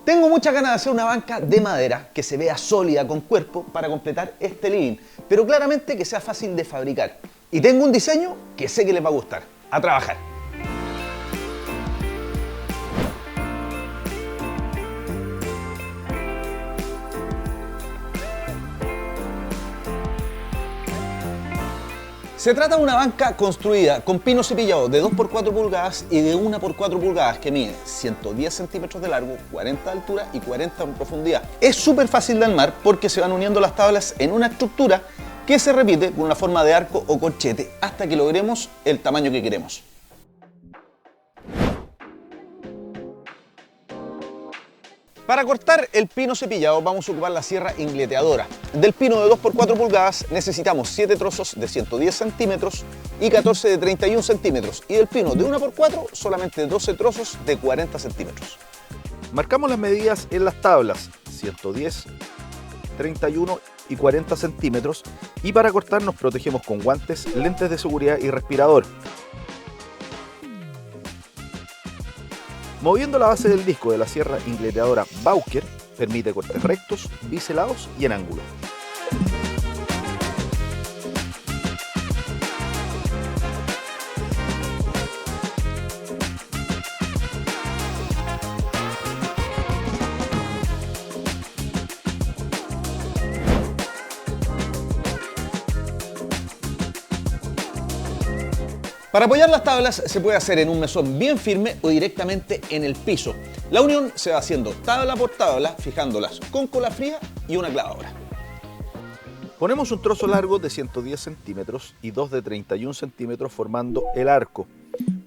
Tengo muchas ganas de hacer una banca de madera que se vea sólida con cuerpo para completar este living, pero claramente que sea fácil de fabricar. Y tengo un diseño que sé que les va a gustar. ¡A trabajar! Se trata de una banca construida con pino cepillado de 2x4 pulgadas y de 1x4 pulgadas que mide 110 centímetros de largo, 40 de altura y 40 en profundidad. Es súper fácil de armar porque se van uniendo las tablas en una estructura que se repite con una forma de arco o corchete hasta que logremos el tamaño que queremos. Para cortar el pino cepillado vamos a ocupar la sierra ingleteadora. Del pino de 2x4 pulgadas necesitamos 7 trozos de 110 centímetros y 14 de 31 centímetros. Y del pino de 1x4 solamente 12 trozos de 40 centímetros. Marcamos las medidas en las tablas, 110, 31 y 40 centímetros. Y para cortar nos protegemos con guantes, lentes de seguridad y respirador. Moviendo la base del disco de la sierra ingleteadora Bowker permite cortes rectos, biselados y en ángulo. Para apoyar las tablas se puede hacer en un mesón bien firme o directamente en el piso. La unión se va haciendo tabla por tabla, fijándolas con cola fría y una clavadora. Ponemos un trozo largo de 110 centímetros y dos de 31 centímetros formando el arco.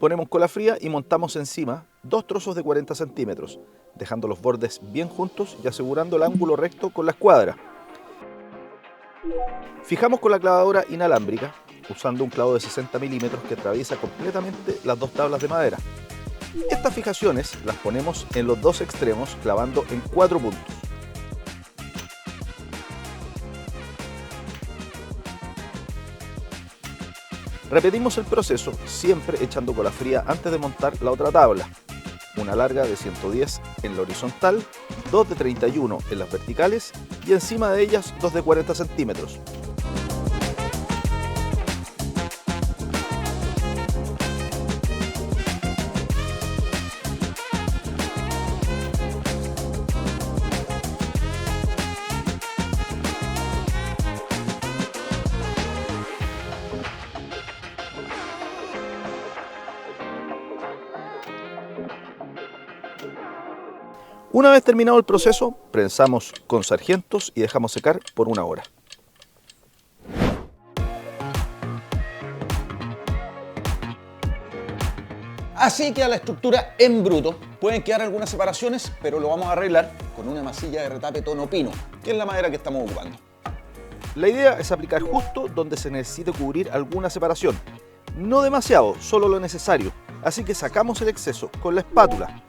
Ponemos cola fría y montamos encima dos trozos de 40 centímetros, dejando los bordes bien juntos y asegurando el ángulo recto con la escuadra. Fijamos con la clavadora inalámbrica, usando un clavo de 60 milímetros que atraviesa completamente las dos tablas de madera. Estas fijaciones las ponemos en los dos extremos clavando en 4 puntos. Repetimos el proceso siempre echando cola fría antes de montar la otra tabla. Una larga de 110 en la horizontal, dos de 31 en las verticales y encima de ellas dos de 40 centímetros. Una vez terminado el proceso, prensamos con sargentos y dejamos secar por 1 hora. Así queda la estructura en bruto. Pueden quedar algunas separaciones, pero lo vamos a arreglar con una masilla de retape tono pino, que es la madera que estamos ocupando. La idea es aplicar justo donde se necesite cubrir alguna separación. No demasiado, solo lo necesario. Así que sacamos el exceso con la espátula.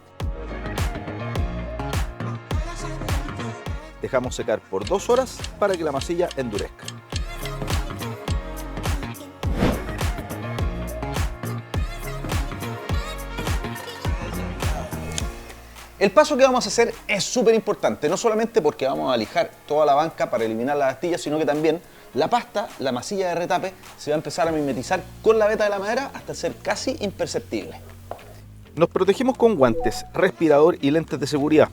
Dejamos secar por 2 horas para que la masilla endurezca. El paso que vamos a hacer es súper importante, no solamente porque vamos a lijar toda la banca para eliminar las astillas, sino que también la pasta, la masilla de retape, se va a empezar a mimetizar con la veta de la madera hasta ser casi imperceptible. Nos protegemos con guantes, respirador y lentes de seguridad.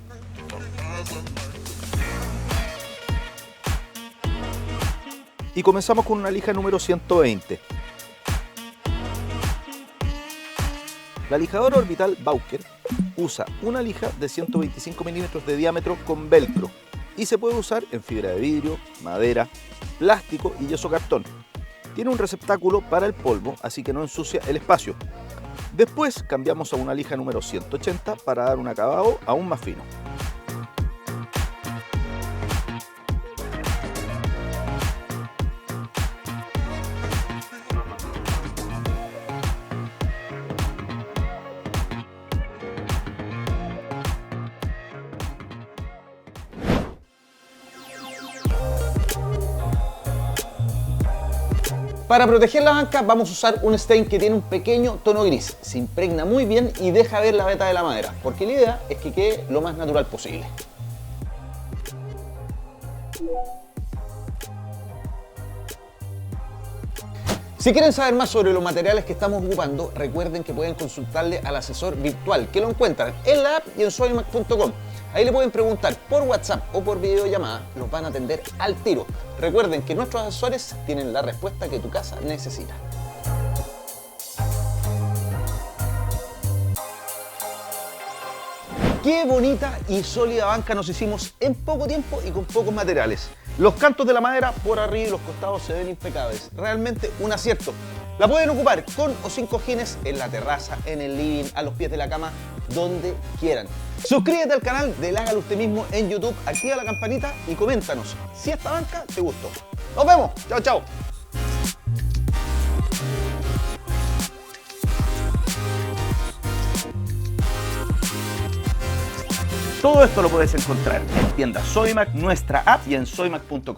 Y comenzamos con una lija número 120. La lijadora orbital Bowker usa una lija de 125 milímetros de diámetro con velcro y se puede usar en fibra de vidrio, madera, plástico y yeso cartón. Tiene un receptáculo para el polvo, así que no ensucia el espacio. Después cambiamos a una lija número 180 para dar un acabado aún más fino. Para proteger la banca vamos a usar un stain que tiene un pequeño tono gris. Se impregna muy bien y deja ver la veta de la madera, porque la idea es que quede lo más natural posible. Si quieren saber más sobre los materiales que estamos ocupando, recuerden que pueden consultarle al asesor virtual, que lo encuentran en la app y en soymac.com. Ahí le pueden preguntar por WhatsApp o por videollamada, los van a atender al tiro. Recuerden que nuestros asesores tienen la respuesta que tu casa necesita. Qué bonita y sólida banca nos hicimos en poco tiempo y con pocos materiales. Los cantos de la madera por arriba y los costados se ven impecables. Realmente un acierto. La pueden ocupar con o sin cojines en la terraza, en el living, a los pies de la cama, donde quieran. Suscríbete al canal del Hágalo Usted Mismo en YouTube, activa la campanita y coméntanos si esta banca te gustó. ¡Nos vemos! ¡Chao, chao! Todo esto lo puedes encontrar en tienda Soymac, nuestra app y en soymac.com.